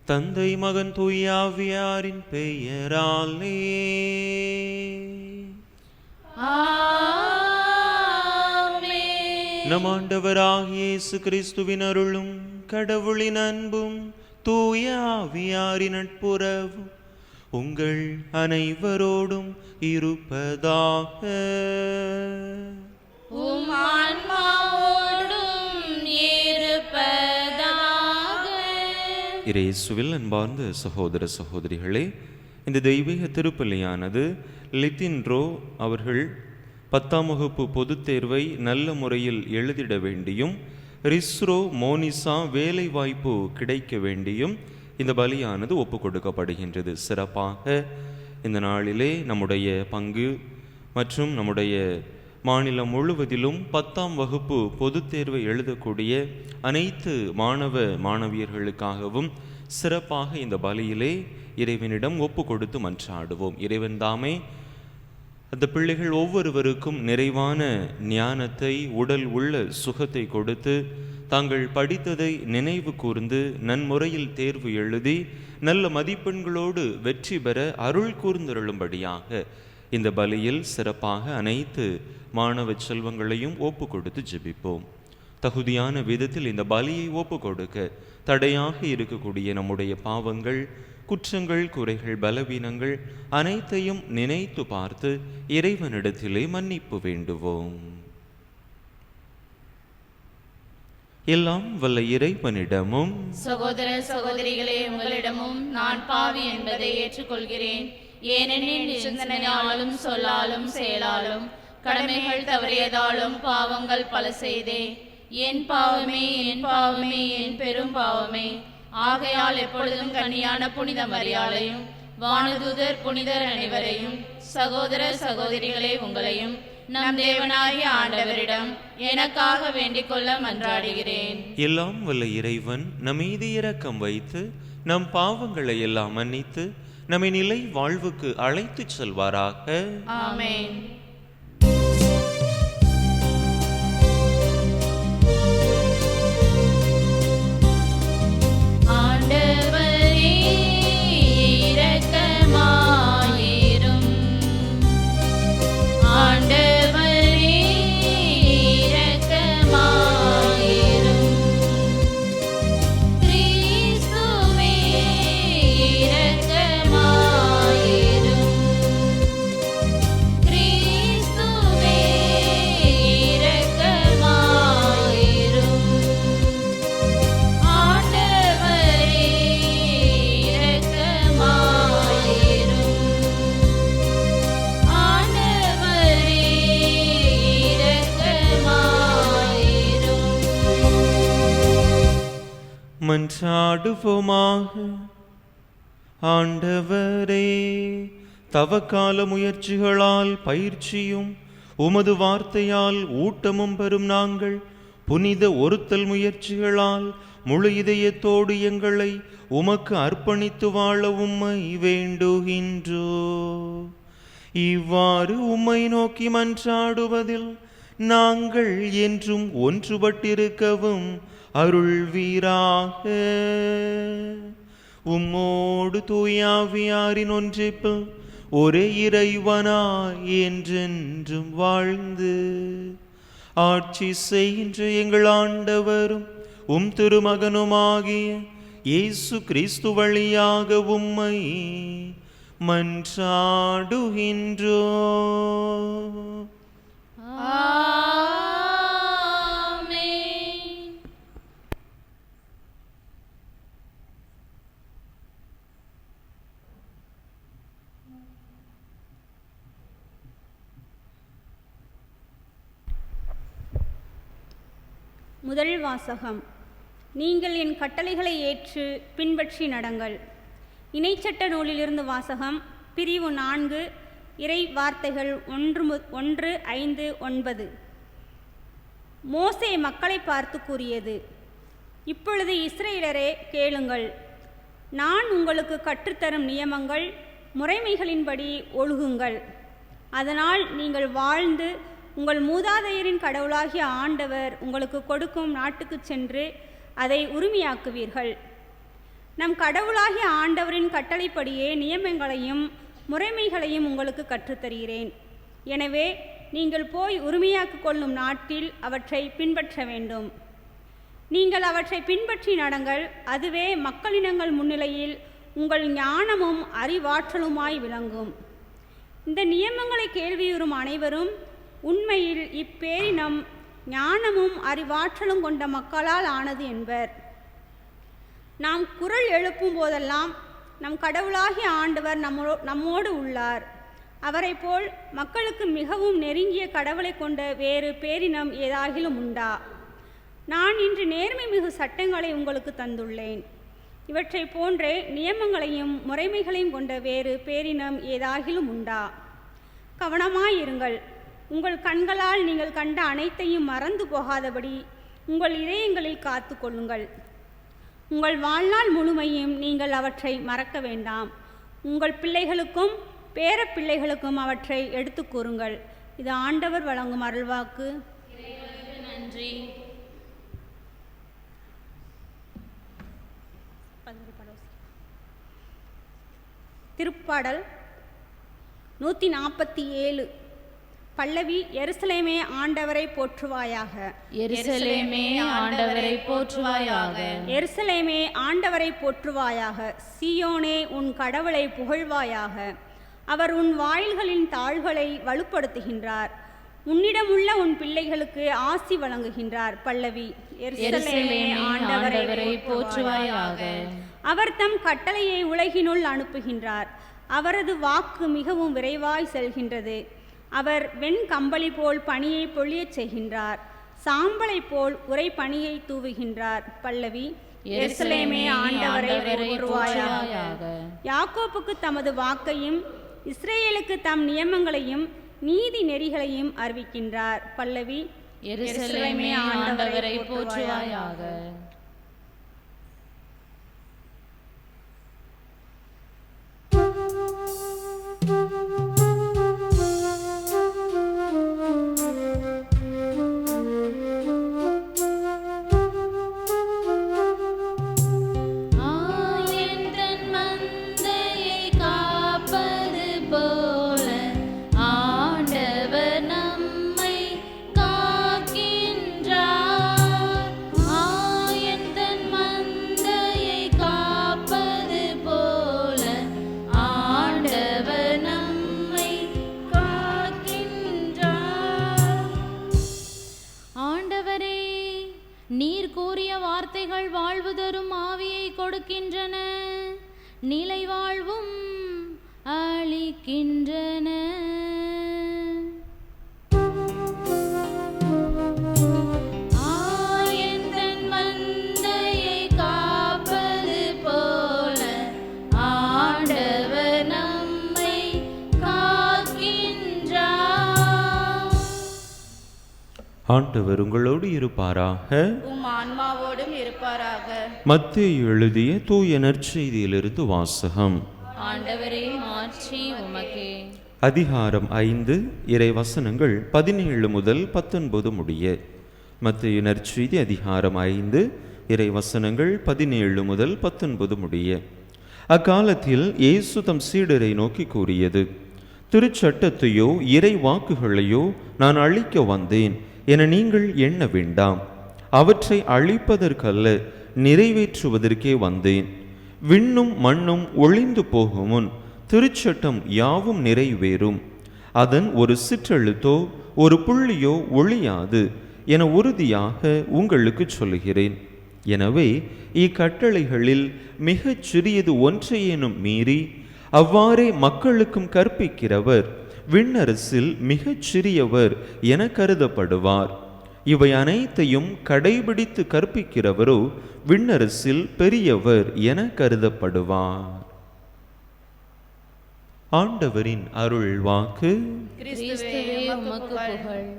தந்தை மகன் தூயாவியாரின் பெயராலே நம் ஆண்டவராகிய இயேசு கிறிஸ்துவின் அருளும் கடவுளின் அன்பும் தூய ஆவியாரின் நட்புறவும் உங்கள் அனைவரோடும் இருப்பதாக. இயேசுவில் அன்பார்ந்த சகோதர சகோதரிகளே, இந்த தெய்வீக திருப்பலியானது லித்தின்ரோ அவர்கள் 10ஆம் வகுப்பு பொதுத் தேர்வை நல்ல முறையில் எழுதிட வேண்டியும், ரிஸ்ரோ மோனிசா வேலை வாய்ப்பு கிடைக்க வேண்டியும் இந்த பலியானது ஒப்பு கொடுக்கப்படுகின்றது. சிறப்பாக இந்த நாளிலே நம்முடைய பங்கு மற்றும் நம்முடைய மாநிலம் முழுவதிலும் 10ஆம் வகுப்பு பொதுத் தேர்வை எழுதக்கூடிய அனைத்து மாணவ மாணவியர்களுக்காகவும் சிறப்பாக இந்த பலியிலே இறைவனிடம் ஒப்பு கொடுத்து மன்றாடுவோம். இறைவன் தாமே அந்த பிள்ளைகள் ஒவ்வொருவருக்கும் நிறைவான ஞானத்தை, உடல் உள்ள சுகத்தை கொடுத்து தாங்கள் படித்ததை நினைவு கூர்ந்து நன்முறையில் தேர்வு எழுதி நல்ல மதிப்பெண்களோடு வெற்றி பெற அருள் கூர்ந்தருளும்படியாக இந்த பலியில் சிறப்பாக அனைத்து மாணவ செல்வங்களையும் ஒப்பு கொடுத்து ஜெபிப்போம். தகுதியான விதத்தில் இந்த பலியை ஒப்பு கொடுக்க தடையாக இருக்கக்கூடிய நம்முடைய பாவங்கள், குற்றங்கள், குறைகள், பலவீனங்கள் அனைத்தையும் நினைத்து பார்த்து இறைவனிடத்திலே மன்னிப்பு வேண்டுவோம். எல்லாம் வல்ல இறைவனிடமும் சகோதர சகோதரிகளே, உங்களிடமும் நான் பாவி என்பதை ஏற்றுக்கொள்கிறேன். ஏனெனில் சிந்தனையாலும் சொல்லாலும் செயலாலும் கடமைகள் தவறியதாலும் பாவங்கள் பல செய்தே. என் பாவமே, என் பாவமே, என் பெரும் பாவமே. ஆகையால் எப்பொழுதும் கன்னியான புனித மரியாளையும் வானதூதர் புனிதர் அனைவரையும் சகோதர சகோதரிகளே உங்களையும் நம் தேவனாகிய ஆண்டவரிடம் எனக்காக வேண்டிக் கொள்ள மன்றாடுகிறேன். எல்லாம் வல்ல இறைவன் நம் மீது இரக்கம் வைத்து நம் பாவங்களை எல்லாம் மன்னித்து நம்மை நிலை வாழ்வுக்கு அழைத்துச் செல்வாராக. ஆமென். இரக்கமாயிரும் மன்றாடுவோமாக. ஆண்டவரே, தவக்கால முயற்சிகளால் பயிற்சியும் உமது வார்த்தையால் ஊட்டமும் பெறும் நாங்கள் புனித ஒருத்தல் முயற்சிகளால் முழு இதயத்தோடு எங்களை உமக்கு அர்ப்பணித்து வாழ உம்மை வேண்டுகின்றோ. இவ்வாறு உம்மை நோக்கி மன்றாடுவதில் நாங்கள் என்றும் ஒன்றுபட்டிருக்கவும் அருள்வீராக. உம்மோடு தூயாவியாரின் ஒன்றிப்பில் ஒரே இறைவனாய் என்றென்றும் வாழ்ந்து ஆட்சி செய்கின்ற எங்கள் ஆண்டவரும் உம் திருமகனுமாகிய இயேசு கிறிஸ்து வழியாக உம்மை மன்றாடுகின்றோ. முதல் வாசகம். நீங்கள் என் கட்டளைகளை ஏற்று பின்பற்றி நடங்கள். இணைச்சட்ட நூலிலிருந்து வாசகம். பிரிவு 4, இறை வார்த்தைகள் 1, 5, 9. மோசே மக்களை பார்த்து கூறியது: இப்பொழுது இஸ்ரவேலரே கேளுங்கள், நான் உங்களுக்கு கற்றுத்தரும் நியமங்கள் முறைமைகளின்படி ஒழுகுங்கள். அதனால் நீங்கள் வாழ்ந்து உங்கள் மூதாதையரின் கடவுளாகிய ஆண்டவர் உங்களுக்கு கொடுக்கும் நாட்டுக்கு சென்று அதை உரிமையாக்குவீர்கள். நம் கடவுளாகிய ஆண்டவரின் கட்டளைப்படியே நியமங்களையும் முறைமைகளையும் உங்களுக்கு கற்றுத்தருகிறேன். எனவே நீங்கள் போய் உரிமையாக்கிக் கொள்ளும் நாட்டில் அவற்றை பின்பற்ற வேண்டும். நீங்கள் அவற்றை பின்பற்றி நடங்கள். அதுவே மக்களினங்கள் முன்னிலையில் உங்கள் ஞானமும் அறிவாற்றலுமாய் விளங்கும். இந்த நியமங்களை கேள்வியுறும் அனைவரும் உண்மையில் இப்பேரினம் ஞானமும் அறிவாற்றலும் கொண்ட மக்களால் ஆனது என்பர். நாம் குரல் எழுப்பும் போதெல்லாம் நம் கடவுளாகிய ஆண்டவர் நம்மோடு உள்ளார். அவரை போல் மக்களுக்கு மிகவும் நெருங்கிய கடவுளை கொண்ட வேறு பேரினம் ஏதாகிலும் உண்டா? நான் இன்று நேர்மை மிகு சட்டங்களை உங்களுக்கு தந்துள்ளேன். இவற்றை போன்றே நியமங்களையும் முறைமைகளையும் கொண்ட வேறு பேரினம் ஏதாகிலும் உண்டா? கவனமாயிருங்கள். உங்கள் கண்களால் நீங்கள் கண்ட அனைத்தையும் மறந்து போகாதபடி உங்கள் இதயங்களில் காத்து கொள்ளுங்கள். உங்கள் வாழ்நாள் முழுமையும் நீங்கள் அவற்றை மறக்க வேண்டாம். உங்கள் பிள்ளைகளுக்கும் பேரப்பிள்ளைகளுக்கும் அவற்றை எடுத்து கூறுங்கள். இது ஆண்டவர் வழங்கும் அருள்வாக்கு. நன்றி. திருப்பாடல் 147. பல்லவி. எருசலேமே ஆண்டவரை போற்றுவாயாக. எருசலேமே ஆண்டவரை போற்றுவாயாக. எருசலேமே ஆண்டவரை போற்றுவாயாக. சீயோனே உன் கடவுளை புகழ்வாயாக. அவர் உன் வாயில்களின் தாள்களை வலுப்படுத்துகின்றார். உன்னிடமுள்ள உன் பிள்ளைகளுக்கு ஆசி வழங்குகின்றார். பல்லவி. எருசலேமே ஆண்டவரை போற்றுவாயாக. அவர் தம் கட்டளையை உலகினுள் அனுப்புகின்றார். அவரது வாக்கு மிகவும் விரைவாய் செல்கின்றது. அவர் வெண்கம்பளி போல் பனியை பொழியச் செய்கின்றார். சாம்பலை போல் உறை பனியை தூவுகின்றார். பல்லவி. எருசலேமே ஆண்டவரை போற்றுவாயாக. யாக்கோப்புக்கு தமது வாக்கையும் இஸ்ரேலுக்கு தம் நியமங்களையும் நீதி நெறிகளையும் அறிவிக்கின்றார். பல்லவி. எருசலேமே ஆண்டவரை போற்றுவாயாக. நீர் கூறிய வார்த்தைகள் வாழ்வு தரும் ஆவியை கொடுக்கின்றன, நிலை வாழ்வும் அளிக்கின்றன. ஆயந்தன் மந்தையை ஆண்டவர் உங்களோடு இருப்பாராக. உம் ஆன்மாவோடும் இருப்பாராக. மத்தேயு எழுதிய தூய நற்செய்தியிலிருந்து வாசகம். ஆண்டவரே, மாட்சி உமக்கே. அதிகாரம் 5 இறை வசனங்கள் 17 முதல் 19 முடிய. மத்தேயு நற்செய்தி அதிகாரம் 5 இறை வசனங்கள் 17 முதல் 19 முடிய. அக்காலத்தில் இயேசு தம் சீடரை நோக்கி கூறியது: திருச்சட்டத்தையோ இறை வாக்குகளையோ நான் அழிக்க வந்தேன் என நீங்கள் எண்ண வேண்டாம். அவற்றை அழிப்பதற்கல்ல, நிறைவேற்றுவதற்கே வந்தேன். விண்ணும் மண்ணும் ஒழிந்து போகும் முன் திருச்சட்டம் யாவும் நிறைவேறும். அதன் ஒரு சிற்றெழுத்தோ ஒரு புள்ளியோ ஒழியாது என உறுதியாக உங்களுக்கு சொல்லுகிறேன். எனவே இக்கட்டளைகளில் மிகச் சிறியது ஒன்றையேனும் மீறி அவ்வாறே மக்களுக்கும் கற்பிக்கிறவர் விண்ணரசில் மிகச் சிறியவர் என கருதப்படுவார். இவை அனைத்தையும் கடைபிடித்து கற்பிக்கிறவரோ விண்ணரசில் பெரியவர் என கருதப்படுவார். ஆண்டவரின் அருள் வாக்கு. கிறிஸ்துவே, உமக்கு புகழ்.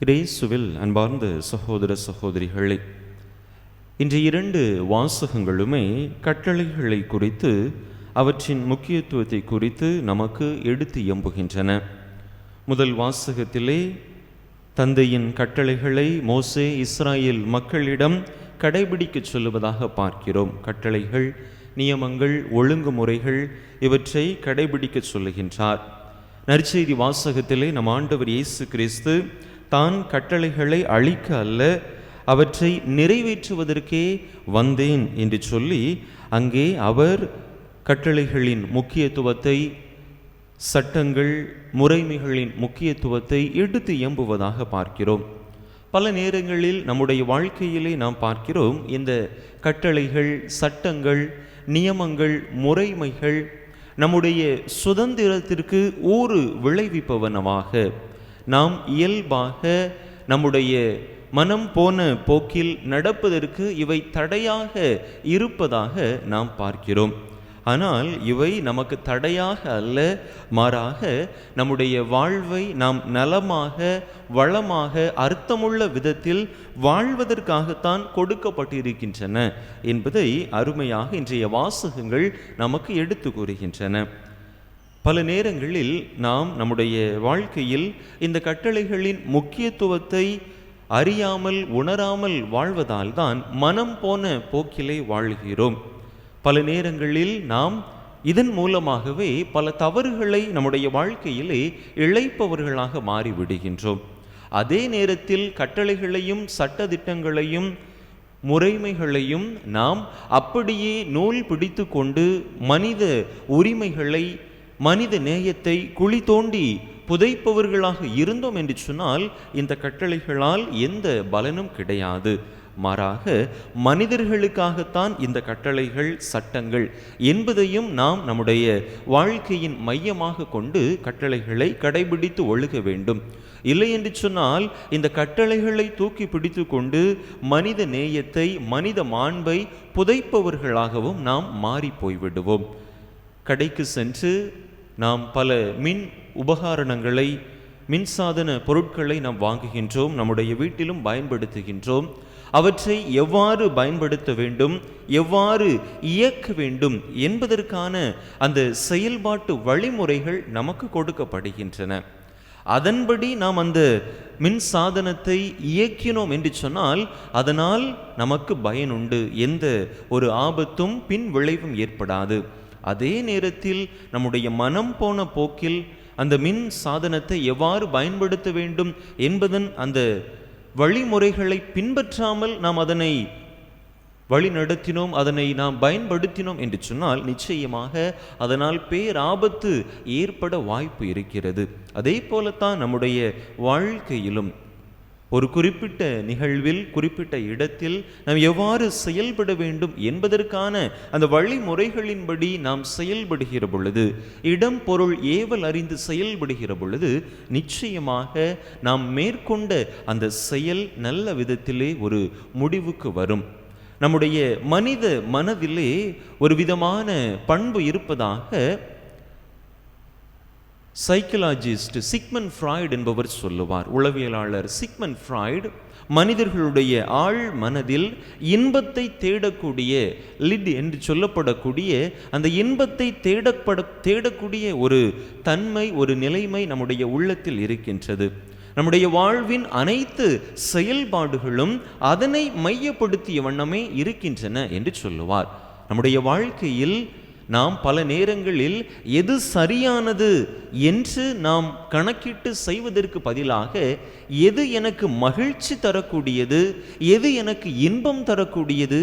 இயேசுவில் அன்பார்ந்த சகோதர சகோதரிகளே, இன்று 2 வாசகங்களுமே கட்டளைகளை குறித்து, அவற்றின் முக்கியத்துவத்தை குறித்து நமக்கு எடுத்து எம்புகின்றன. முதல் வாசகத்திலே தந்தையின் கட்டளைகளை மோசே இஸ்ராயேல் மக்களிடம் கடைபிடிக்கச் சொல்லுவதாக பார்க்கிறோம். கட்டளைகள், நியமங்கள், ஒழுங்குமுறைகள் இவற்றை கடைபிடிக்கச் சொல்லுகின்றார். நற்செய்தி வாசகத்திலே நம் ஆண்டவர் இயேசு கிறிஸ்து தான் கட்டளைகளை அழிக்க அல்ல, அவற்றை நிறைவேற்றுவதற்கே வந்தேன் என்று சொல்லி அங்கே அவர் கட்டளைகளின் முக்கியத்துவத்தை, சட்டங்கள், முறைமைகளின் முக்கியத்துவத்தை எடுத்து எம்புவதாக பார்க்கிறோம். பல நேரங்களில் நம்முடைய வாழ்க்கையிலே நாம் பார்க்கிறோம், இந்த கட்டளைகள், சட்டங்கள், நியமங்கள், முறைமைகள் நம்முடைய சுதந்திரத்திற்கு ஊறு விளைவிப்பவனமாக, நாம் இயல்பாக நம்முடைய மனம் போன போக்கில் நடப்பதற்கு இவை தடையாக இருப்பதாக நாம் பார்க்கிறோம். ஆனால் இவை நமக்கு தடையாக அல்ல, மாறாக நம்முடைய வாழ்வை நாம் நலமாக, வளமாக, அர்த்தமுள்ள விதத்தில் வாழ்வதற்காகத்தான் கொடுக்கப்பட்டிருக்கின்றன என்பதை அருமையாக இன்றைய வாசகங்கள் நமக்கு எடுத்து கூறுகின்றன. பல நேரங்களில் நாம் நம்முடைய வாழ்க்கையில் இந்த கட்டளைகளின் முக்கியத்துவத்தை அறியாமல், உணராமல் வாழ்வதால் தான் மனம் போன போக்கிலே வாழ்கிறோம். பல நேரங்களில் நாம் இதன் மூலமாகவே பல தவறுகளை நம்முடைய வாழ்க்கையிலே இழைப்பவர்களாக மாறிவிடுகின்றோம். அதே நேரத்தில் கட்டளைகளையும் சட்டதிட்டங்களையும் முறைமைகளையும் நாம் அப்படியே நூல் பிடித்து கொண்டு மனித உரிமைகளை, மனித நேயத்தை குழி தோண்டி புதைப்பவர்களாக இருந்தோம் என்று சொன்னால் இந்த கட்டளைகளால் எந்த பலனும் கிடையாது. மாறாக மனிதர்களுக்காகத்தான் இந்த கட்டளைகள், சட்டங்கள் என்பதையும் நாம் நம்முடைய வாழ்க்கையின் மையமாக கொண்டு கட்டளைகளை கடைபிடித்து ஒழுக வேண்டும். இல்லை என்று சொன்னால் இந்த கட்டளைகளை தூக்கி பிடித்து கொண்டு மனித நேயத்தை, மனித மாண்பை புதைப்பவர்களாகவும் நாம் மாறி போய்விடுவோம். கடைக்கு சென்று நாம் பல மின் உபகரணங்களை, மின்சாதன பொருட்களை நாம் வாங்குகின்றோம், நம்முடைய வீட்டிலும் பயன்படுத்துகின்றோம். அவற்றை எவ்வாறு பயன்படுத்த வேண்டும், எவ்வாறு இயக்க வேண்டும் என்பதற்கான அந்த செயல்பாட்டு வழிமுறைகள் நமக்கு கொடுக்கப்படுகின்றன. அதன்படி நாம் அந்த மின் சாதனத்தை இயக்கினோம் என்று சொன்னால் அதனால் நமக்கு பயனுண்டு, எந்த ஒரு ஆபத்தும் பின் விளைவும் ஏற்படாது. அதே நேரத்தில் நம்முடைய மனம் போன போக்கில் அந்த மின் சாதனத்தை எவ்வாறு பயன்படுத்த வேண்டும் என்பதன் அந்த வழிமுறைகளை பின்பற்றாமல் நாம் அதனை வழி நடத்தினோம், அதனை நாம் பயன்படுத்தினோம் என்று சொன்னால் நிச்சயமாக அதனால் பேராபத்து ஏற்பட வாய்ப்பு இருக்கிறது. அதே போலத்தான் நம்முடைய வாழ்க்கையிலும் ஒரு குறிப்பிட்ட நிகழ்வில், குறிப்பிட்ட இடத்தில் நாம் எவ்வாறு செயல்பட வேண்டும் என்பதற்கான அந்த வழிமுறைகளின்படி நாம் செயல்படுகிற பொழுது, இடம் பொருள் ஏவல் அறிந்து செயல்படுகிற பொழுது நிச்சயமாக நாம் மேற்கொண்ட அந்த செயல் நல்ல விதத்திலே ஒரு முடிவுக்கு வரும். நம்முடைய மனித மனதிலே ஒரு விதமான பண்பு இருப்பதாக சைக்கலாஜிஸ்ட் சிக்மண்ட் ஃப்ராய்டு என்பவர் சொல்லுவார். உளவியலாளர் சிக்மண்ட் ஃப்ராய்டு மனிதர்களுடைய ஆழ் மனதில் இன்பத்தை தேடக்கூடிய லிட் என்று சொல்லப்படக்கூடிய அந்த இன்பத்தை தேடக்கூடிய ஒரு தன்மை, ஒரு நிலைமை நம்முடைய உள்ளத்தில் இருக்கின்றது. நம்முடைய வாழ்வின் அனைத்து செயல்பாடுகளும் அதனை மையப்படுத்திய வண்ணமே இருக்கின்றன என்று சொல்லுவார். நம்முடைய வாழ்க்கையில் நாம் பல நேரங்களில் எது சரியானது என்று நாம் கணக்கிட்டு செய்வதற்கு பதிலாக எது எனக்கு மகிழ்ச்சி தரக்கூடியது, எது எனக்கு இன்பம் தரக்கூடியது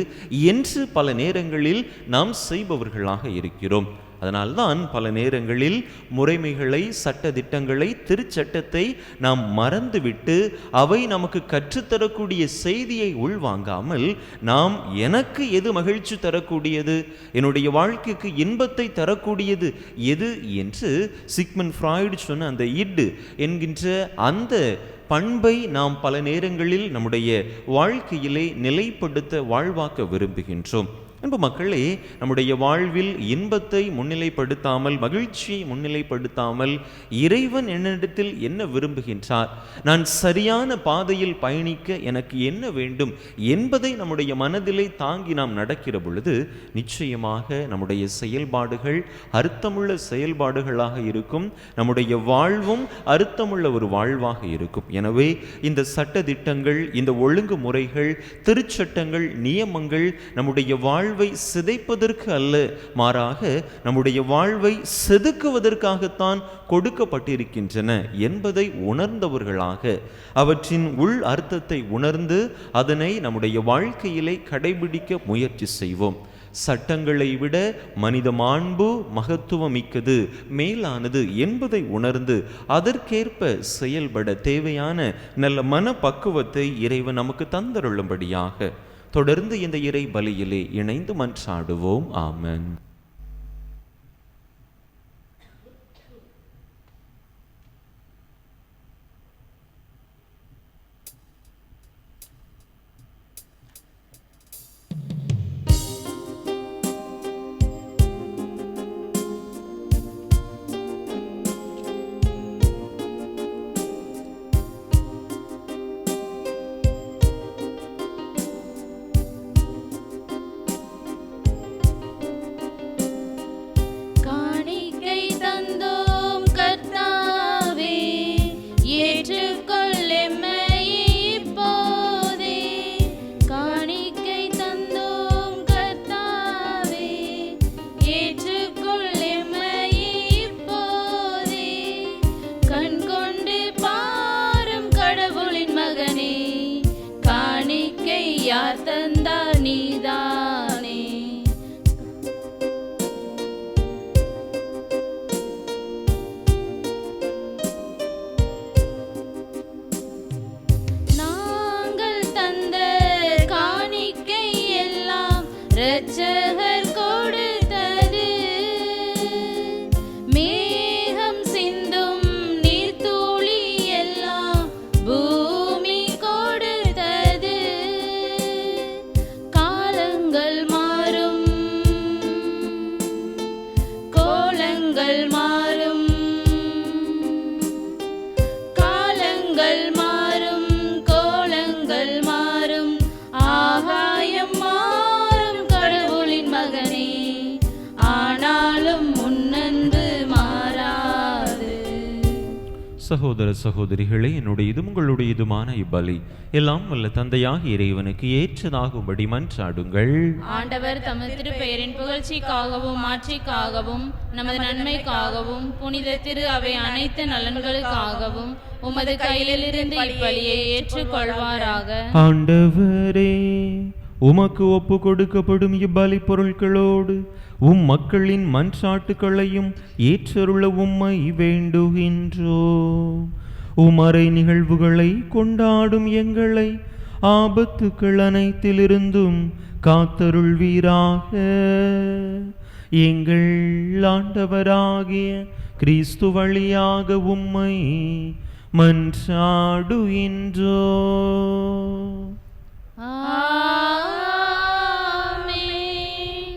என்று பல நேரங்களில் நாம் செய்பவர்களாக இருக்கிறோம். அதனால்தான் பல நேரங்களில் முறைமைகளை, சட்ட திட்டங்களை, திருச்சட்டத்தை நாம் மறந்துவிட்டு அவை நமக்கு கற்றுத்தரக்கூடிய செய்தியை உள்வாங்காமல் நாம் எனக்கு எது மகிழ்ச்சி தரக்கூடியது, என்னுடைய வாழ்க்கைக்கு இன்பத்தை தரக்கூடியது எது என்று சிக்மண்ட் ஃப்ராய்டு சொன்ன அந்த இட் என்கின்ற அந்த பண்பை நாம் பல நேரங்களில் நம்முடைய வாழ்க்கையிலே நிலைப்படுத்த வாழ்வாக்க விரும்புகின்றோம். அன்பு மக்களே, நம்முடைய வாழ்வில் இன்பத்தை முன்னிலைப்படுத்தாமல், மகிழ்ச்சியை முன்னிலைப்படுத்தாமல் இறைவன் என்னிடத்தில் என்ன விரும்புகின்றார், நான் சரியான பாதையில் பயணிக்க எனக்கு என்ன வேண்டும் என்பதை நம்முடைய மனதிலே தாங்கி நாம் நடக்கிற பொழுது நிச்சயமாக நம்முடைய செயல்பாடுகள் அர்த்தமுள்ள செயல்பாடுகளாக இருக்கும். நம்முடைய வாழ்வும் அர்த்தமுள்ள ஒரு வாழ்வாக இருக்கும். எனவே இந்த சட்ட திட்டங்கள், இந்த ஒழுங்குமுறைகள், திருச்சட்டங்கள், நியமங்கள் நம்முடைய வாழ்வை சிதைப்பதற்கு அல்ல, மாறாக நம்முடைய வாழ்வை செதுக்குவதற்காகத்தான் கொடுக்கப்பட்டிருக்கின்றன என்பதை உணர்ந்தவர்களாக, அவற்றின் உள் அர்த்தத்தை உணர்ந்து அதனை நம்முடைய வாழ்க்கையிலே கடைபிடிக்க முயற்சி செய்வோம். சட்டங்களை விட மனித மாண்பு மகத்துவமிக்கது, மேலானது என்பதை உணர்ந்து அதற்கேற்ப செயல்பட தேவையான நல்ல மனப்பக்குவத்தை இறைவன் நமக்கு தந்தருளும்படியாக தொடர்ந்து இந்த இறை பலியிலே இணைந்து மன்றாடுவோம். ஆமென். சகோதர சகோதரிகளே, என்னுடையதும் உங்களுடையதுமான இப்பலி எல்லாம் வல்ல தந்தையாக இறைவனுக்கு ஏற்றதாகும்படி மன்றாடுங்கள். ஆண்டவர் தமது திருப்பெயரின் புகழ்ச்சிக்காகவும் மாட்சிக்காகவும் நமது நன்மைக்காகவும் புனித திரு அவை அனைத்து நலன்களுக்காகவும் உமது கையிலிருந்து இப்பலியை ஏற்றுக்கொள்வாராக. ஆண்டவரே, உமக்கு ஒப்பு கொடுக்கப்படும் இப்பலி பொருட்களோடு உம் மக்களின் மன்றாட்டுக்களையும் ஏற்றருள உம்மை வேண்டுகின்றோம். உமறை நிகழ்வுகளை கொண்டாடும் எங்களை ஆபத்துக்கள் அனைத்திலிருந்தும் காத்தருள்வீராக. எங்கள் ஆண்டவராகிய கிறிஸ்து வழியாக உம்மை மன்றாடுகின்றோம்.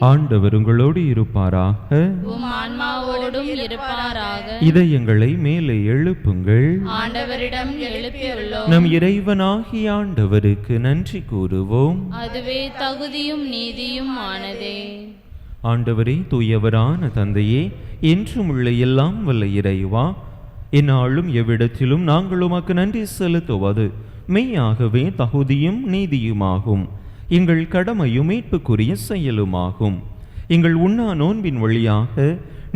ஆண்டவர் உங்களோடு இருப்பாராக. உம் ஆன்மாவோடும் இருப்பாராக. இதயங்களை மேலே எழுப்புங்கள். ஆண்டவரிடம் எழுப்பியுள்ளோம். நம் இறைவனாகிய ஆண்டவருக்கு நன்றி கூறுவோம். அதுவே தகுதியும் நீதியும் ஆனதே. ஆண்டவரே, தூயவரான தந்தையே, என்றும் உள்ள எல்லாம் வல்ல இறைவா, எந்நாளும் எவ்விடத்திலும் நாங்கள் உமக்கு நன்றி செலுத்துவது மெய்யாகவே தகுதியும் நீதியுமாகும். எங்கள் கடமையும் மீட்புக்குரிய செயலுமாகும். எங்கள் உண்ணா நோன்பின் வழியாக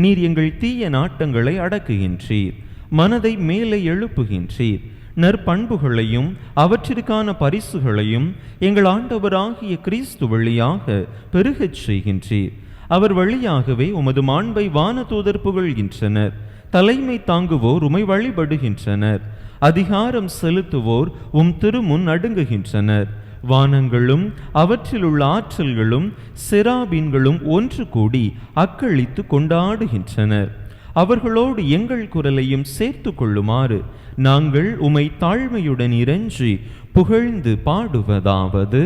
நீர் எங்கள் தீய நாட்டங்களை அடக்குகின்றீர், மனதை மேலே எழுப்புகின்றீர், நற்பண்புகளையும் அவற்றிற்கான பரிசுகளையும் எங்கள் ஆண்டவராகிய கிறிஸ்து வழியாக பெருகச் செய்கின்றீர். அவர் வழியாகவே உமது மாண்பை வானதூதர் புகழ்கின்றனர். தலைமை தாங்குவோர் உமை வழிபடுகின்றனர். அதிகாரம் செலுத்துவோர் உம் திருமுன் நடுங்குகின்றனர். வானங்களும் அவற்றில் உள்ள ஆற்றல்களும் செராபீன்களும் ஒன்று கூடி அக்களித்து கொண்டாடுகின்றனர். அவர்களோடு எங்கள் குரலையும் சேர்த்து கொள்ளுமாறு நாங்கள் உமை தாழ்மையுடன் இறைஞ்சி புகழ்ந்து பாடுவதாவது: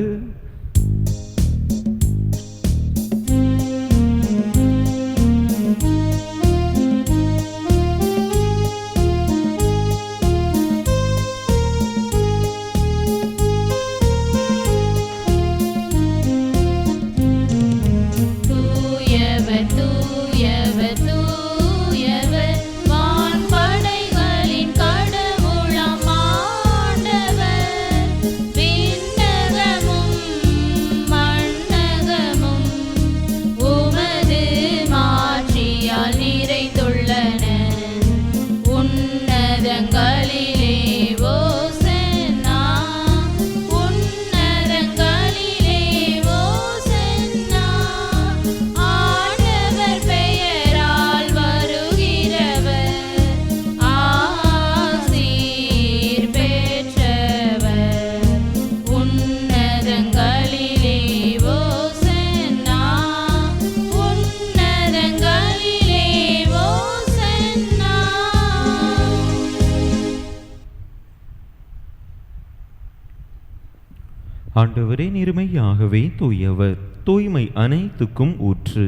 ஆண்டவரே, நீர்மையாகவே தூயவர், தூய்மை அனைத்துக்கும் ஊற்று.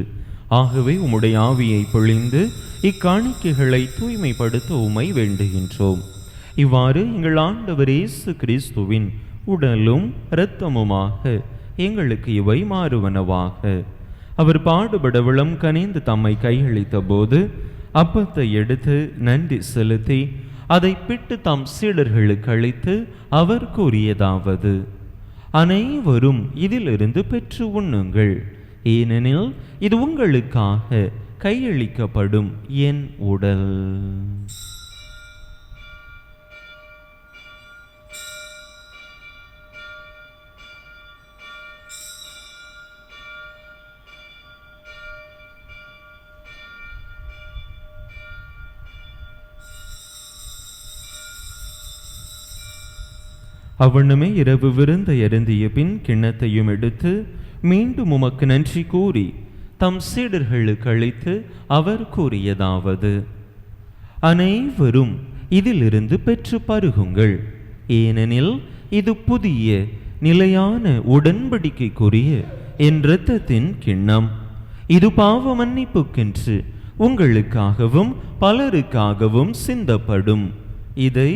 ஆகவே உம்முடைய ஆவியை பொழிந்து இக்காணிக்கைகளை தூய்மைப்படுத்த உம்மை வேண்டுகின்றோம். இவ்வாறு எங்கள் ஆண்டவர் இயேசு கிறிஸ்துவின் உடலும் இரத்தமுமாக எங்களுக்கு இவை மாறுவனவாக. அவர் பாடுபட விளம் கனிந்து தம்மை கையளித்த போது அப்பத்தை எடுத்து நன்றி செலுத்தி அதை பிட்டு தம் சீடர்களுக்கு அளித்து அவர் கூறியதாவது: அனைவரும் இதிலிருந்து பெற்று உண்ணுங்கள், ஏனெனில் இது உங்களுக்காக கையளிக்கப்படும் என் உடல். அவ்வண்ணமே இரவு விருந்தை அருந்திய பின் கிண்ணத்தையும் எடுத்து மீண்டும் உமக்கு நன்றி கூறி தம் சீடர்களுக்கு அளித்து அவர் கூறியதாவது: அனைவரும் இதிலிருந்து பெற்று பருகுங்கள், ஏனெனில் இது புதிய நிலையான உடன்படிக்கைக்குரிய என் இரத்தத்தின் கிண்ணம். இது பாவ மன்னிப்புக்கென்று உங்களுக்காகவும் பலருக்காகவும் சிந்தப்படும். இதை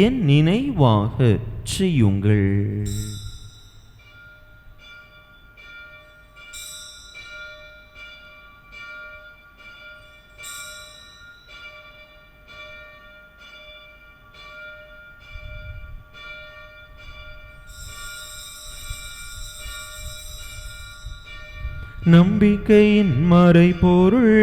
என் நினைவாக செய்யுங்கள். நம்பிக்கையின் மறைபொருள்.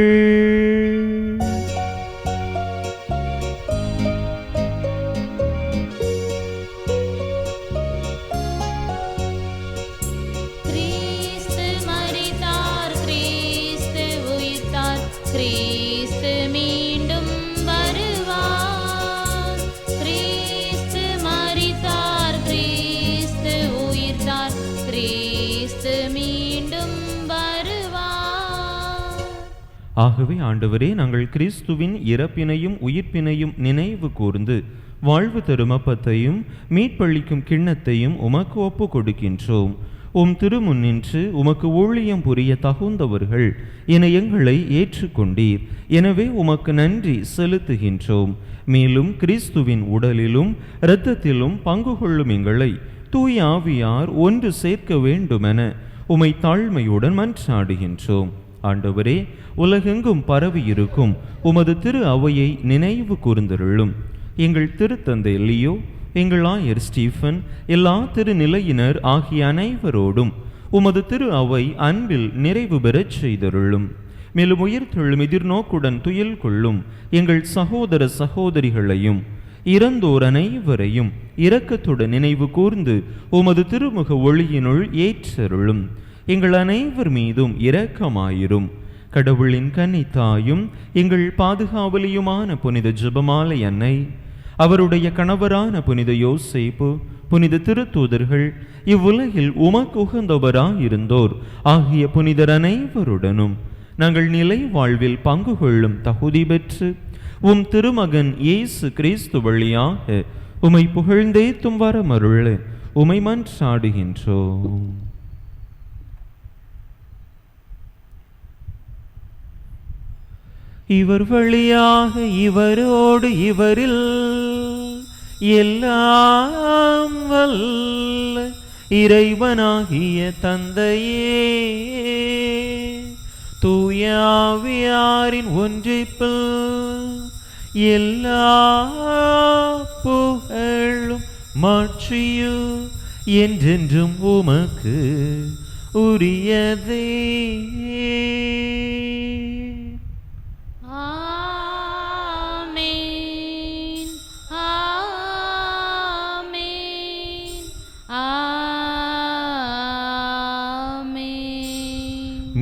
ஆகவே ஆண்டவரே, நாங்கள் கிறிஸ்துவின் இறப்பினையும் உயிர்ப்பினையும் நினைவு கூர்ந்து வாழ்வு தரும் அப்பத்தையும் மீட்பளிக்கும் கிண்ணத்தையும் உமக்கு ஒப்பு கொடுக்கின்றோம். உம் திருமுன்னின்று உமக்கு ஊழியம் புரிய தகுந்தவர்கள் என எங்களை ஏற்றுக்கொண்டீர். எனவே உமக்கு நன்றி செலுத்துகின்றோம். மேலும் கிறிஸ்துவின் உடலிலும் இரத்தத்திலும் பங்கு கொள்ளும் எங்களை தூய ஆவியார் ஒன்று சேர்க்க வேண்டுமென உமை தாழ்மையுடன் மன்றாடுகின்றோம். ஆண்டவரே, உலகெங்கும் பரவியிருக்கும் உமது திரு அவையை நினைவு கூர்ந்தருளும். எங்கள் திருத்தந்தை லியோ, எங்கள் ஆயர் ஸ்டீஃபன், எல்லா திருநிலையினர் ஆகிய அனைவரோடும் உமது திரு அவை அன்பில் நிறைவு பெறச் செய்தருளும். மேலும் உயிர்த்தெழும் எதிர்நோக்குடன் துயில் கொள்ளும் எங்கள் சகோதர சகோதரிகளையும் இறந்தோர் அனைவரையும் இரக்கத்துடன் நினைவு கூர்ந்து உமது திருமுக ஒளியினுள் ஏற்றருளும். எங்கள் அனைவர் மீதும் இரக்கமாயிரும். கடவுளின் கன்னித்தாயும் எங்கள் பாதுகாவலியுமான புனித ஜெபமாலை அன்னை, அவருடைய கணவரான புனித யோசேப்பு, புனித திருத்தூதர்கள், இவ்வுலகில் உமக்கு உகந்தவராயிருந்தோர் ஆகிய புனிதர் அனைவருடனும் நாங்கள் நிலை வாழ்வில் பங்கு கொள்ளும் தகுதி பெற்று உம் திருமகன் இயேசு கிறிஸ்து வழியாக உமை புகழ்ந்தேத்தும் வரமருள உமை மன்றாடுகின்றோம். இவர் வழியாக இவரோடு இவரில் எல்லாம் வல்ல இறைவனாகிய தந்தையே, தூய ஆவியாரின் ஒன்றிப்பில் எல்லா புகழும் மாட்சியும் என்றென்றும் உமக்கு உரியதே.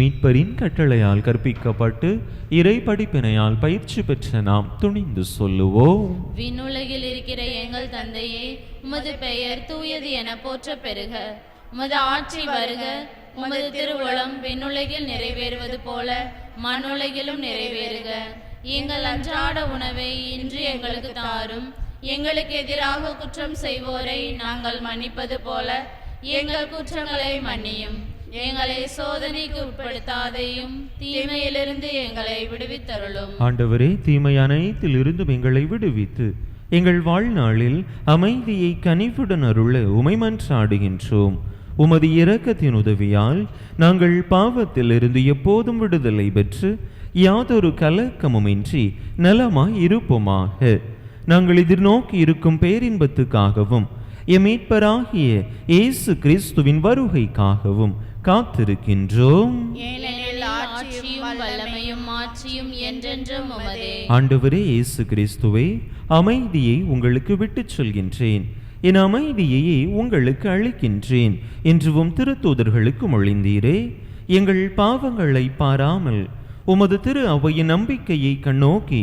மீட்பரின் கட்டளையால் கற்பிக்கப்பட்டு இறை படிப்பினையால் பயிற்சி பெற்ற நாம் துணிந்து சொல்லுவோம். விண்ணுலகில் இருக்கிற எங்கள் தந்தையே, உமது பெயர் தூயது என போற்ற பெறுக. உமது ஆட்சி வருக. உமது திருவுளம் விண்ணுலகில் நிறைவேறுவது போல மண்ணுலகிலும் நிறைவேறுக. எங்கள் அன்றாட உணவை இன்று எங்களுக்கு தாரும். எங்களுக்கு எதிராக குற்றம் செய்வோரை நாங்கள் மன்னிப்பது போல எங்கள் குற்றங்களை மன்னியும். எங்களை சோதனைக்கு உட்படுத்தாதையும் தீமையிலிருந்து எங்களை விடுவித்தருளும். ஆண்டவரே, தீமை அனைத்தில் இருந்தும் எங்களை விடுவித்து எங்கள் வாழ்நாளில் அமைதியை கனிவுடன் அருள உமை மன்றாடுகின்றோம். உமது இரக்கத்தின் உதவியால் நாங்கள் பாவத்திலிருந்து எப்போதும் விடுதலை பெற்று யாதொரு கலக்கமுமின்றி நலமாய் இருப்போமாக. நாங்கள் எதிர்நோக்கி இருக்கும் பேரின்பத்துக்காகவும் எம் மீட்பராகிய இயேசு கிறிஸ்துவின் வருகைக்காகவும் காத்திருக்கின்றோம். ஆண்டவரே இயேசு கிறிஸ்துவே, அமைதியை உங்களுக்கு விட்டுச் சொல்கின்றேன், என் அமைதியையே உங்களுக்கு அளிக்கின்றேன் என்றும் திருத்தூதர்களுக்கு மொழிந்தீரே. எங்கள் பாவங்களை பாராமல் உமது திரு அவையின் நம்பிக்கையை கண்ணோக்கி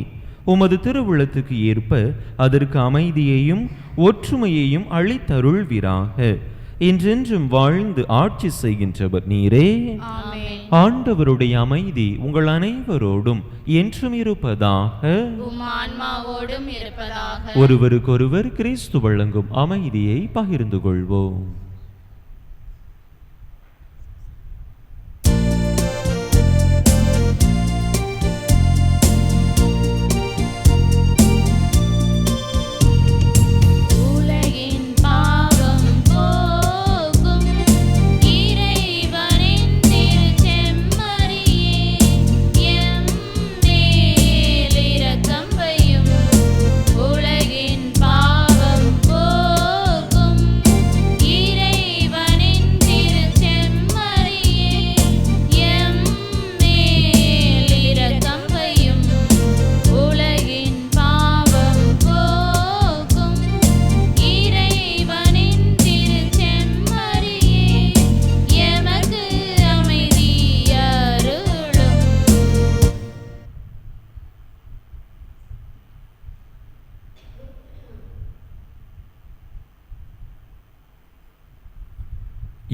உமது திருவுளத்துக்கு ஏற்ப அதற்கு அமைதியையும் ஒற்றுமையையும் அளித்தருள்வீராக. என்றென்றும் வாழ்ந்து ஆட்சி செய்கின்றவர் நீரே. ஆண்டவருடைய அமைதி உங்கள் அனைவரோடும் என்றும் இருப்பதாக. ஒருவருக்கொருவர் கிறிஸ்து வழங்கும் அமைதியை பகிர்ந்து கொள்வோம்.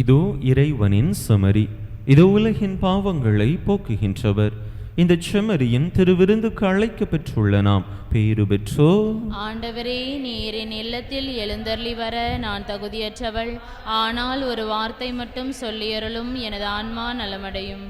இதோ இறைவனின் சமரி, இதோ உலகின் பாவங்களை போக்குகின்றவர். இந்த செம்மறியின் திருவிருந்துக்கு அழைக்க பெற்றுள்ள நாம் பேறு பெற்றோ. ஆண்டவரே, நீர் என் இல்லத்தில் எழுந்தருளி வர நான் தகுதியற்றவள். ஆனால் ஒரு வார்த்தை மட்டும் சொல்லியருளும், எனது ஆன்மா நலமடையும்.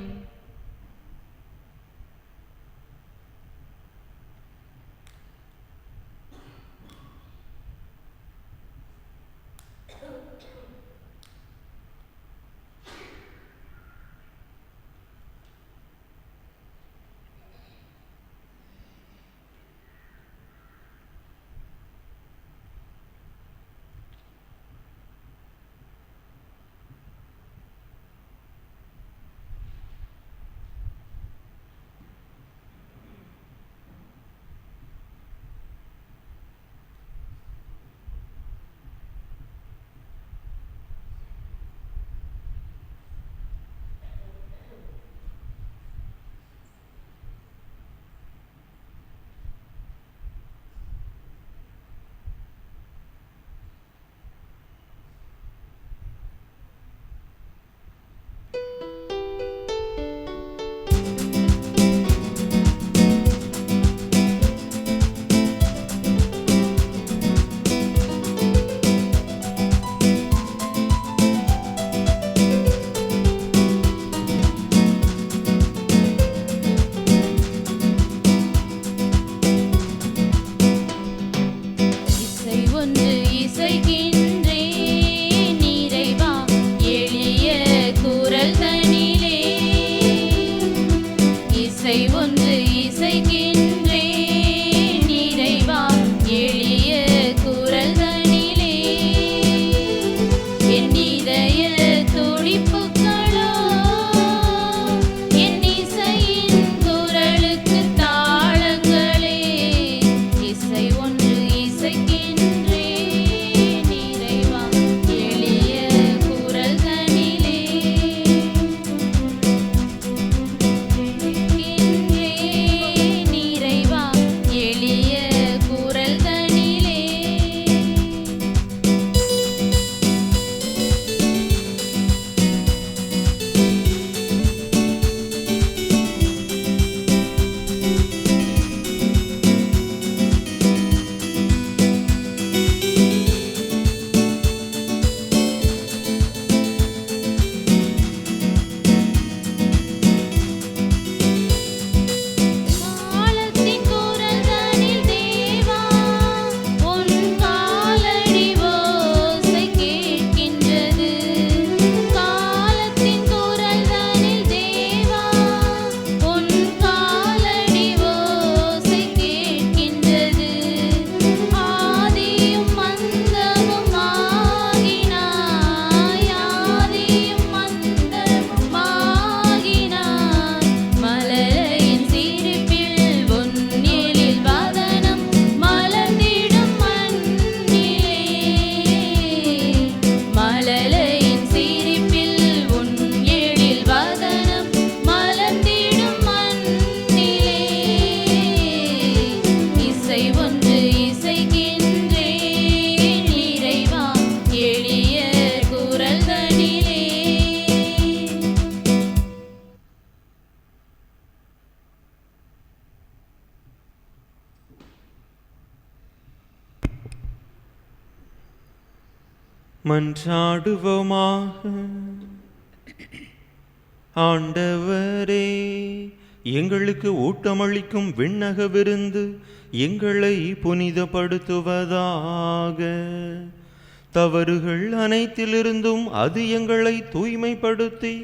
மன்றாடுவோமாக. ஆண்டவரே, எங்களுக்கு ஊட்டமளிக்கும் விண்ணக விருந்து எங்களை புனிதப்படுத்துவதாக. தவறுகள் அனைத்திலிருந்தும் அது எங்களை தூய்மைப்படுத்தி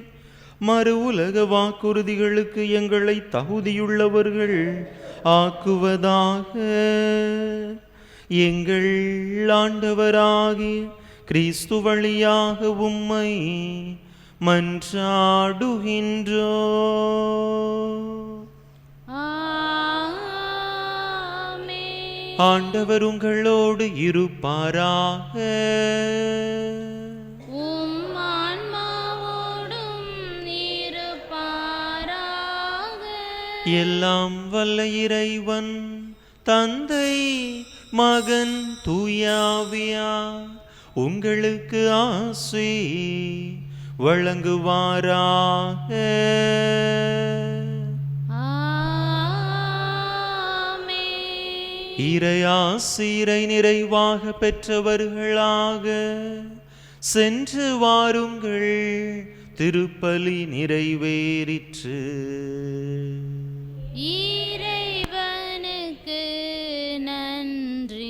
மறு உலக வாக்குறுதிகளுக்கு எங்களை தகுதியுள்ளவர்கள் ஆக்குவதாக. எங்கள் ஆண்டவராகிய கிறிஸ்து வழியாக உம்மை மன்றாடுகின்றோ. ஆண்டவர் உங்களோடு இருப்பாராக. உம் ஆன்மாவோடும் இருப்பாராக. எல்லாம் வல்ல இறைவன் தந்தை மகன் தூயாவியார் உங்களுக்கு ஆசி வழங்குவாராக. இறையாசிரை நிறைவாக பெற்றவர்களாக சென்று வாருங்கள், திருப்பலி நிறைவேறிற்று. இறைவனுக்கு நன்றி.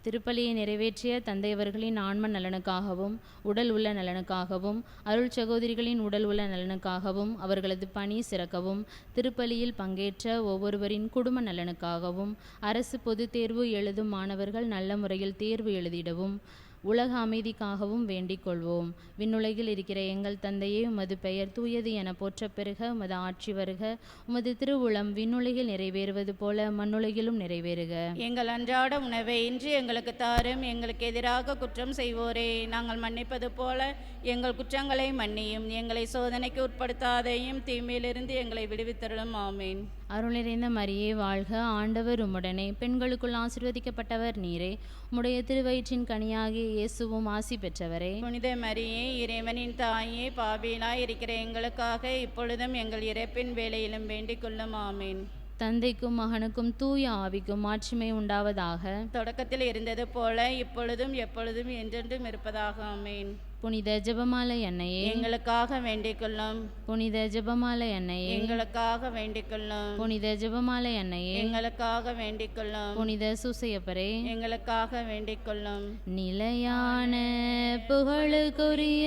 திருப்பலியை நிறைவேற்றிய தந்தையவர்களின் ஆன்ம நலனுக்காகவும் உடல் உள்ள நலனுக்காகவும் அருள் சகோதரிகளின் உடல் உள்ள நலனுக்காகவும் அவர்களது பணி சிறக்கவும் திருப்பலியில் பங்கேற்ற ஒவ்வொருவரின் குடும்ப நலனுக்காகவும் அரசு பொதுத் தேர்வு எழுதும் மாணவர்கள் நல்ல முறையில் தேர்வு எழுதிடவும் உலக அமைதிக்காகவும் வேண்டிக் கொள்வோம். விண்ணுலகில் இருக்கிற எங்கள் தந்தையே, உமது பெயர் தூயது என போற்றப் பெறுக. உமது ஆட்சி வருக. உமது திருவுளம் விண்ணுலகில் நிறைவேறுவது போல மண்ணுலகிலும் நிறைவேறுக. எங்கள் அன்றாட உணவை இன்று எங்களுக்கு தாரும். எங்களுக்கு எதிராக குற்றம் செய்வோரே நாங்கள் மன்னிப்பது போல எங்கள் குற்றங்களை மன்னியும். எங்களை சோதனைக்கு உட்படுத்தாதையும் தீமையிலிருந்து எங்களை விடுவித்தருளும். ஆமீன். அருள் நிறைந்த மரியே வாழ்க, ஆண்டவர் உம்முடனே, பெண்களுக்குள் ஆசீர்வதிக்கப்பட்டவர் நீரே. உம்முடைய திருவயிற்றின் கனியாகிய இயேசுவும் ஆசி பெற்றவரே. புனித மரியே, இறைவனின் தாயே, பாவியலாய் இருக்கிற எங்களுக்காக இப்பொழுதும் எங்கள் இறப்பின் வேளையிலும் வேண்டிக் கொள்ளும். ஆமீன். தந்தைக்கும் மகனுக்கும் தூய ஆவிக்கும் மாட்சிமை உண்டாவதாக. தொடக்கத்தில் இருந்தது போல இப்பொழுதும் எப்பொழுதும் என்றென்றும் இருப்பதாக. ஆமீன். புனித ஜெபமாலை அன்னையே, எங்களுக்காக வேண்டிக் கொள்ளும். புனித ஜெபமாலை அன்னையே, எங்களுக்காக வேண்டிக் கொள்ளும். புனித ஜெபமாலை அன்னையே, எங்களுக்காக வேண்டிக் கொள்ளும். புனித சூசையப்பரே, எங்களுக்காக வேண்டிக் கொள்ளும். நிலையான புகழுக்குரிய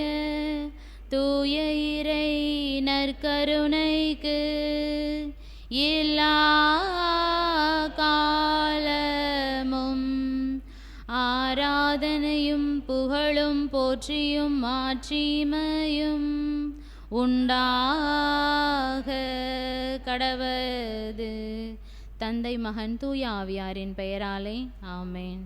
தூய இறை நற்கருணைக்கு எல்லா காலமும் ஆராதனையும் புகழும் போற்றியும் மாட்சிமையும் உண்டாக கடவது. தந்தை மகன் தூய ஆவியாரின் பெயராலே ஆமேன்.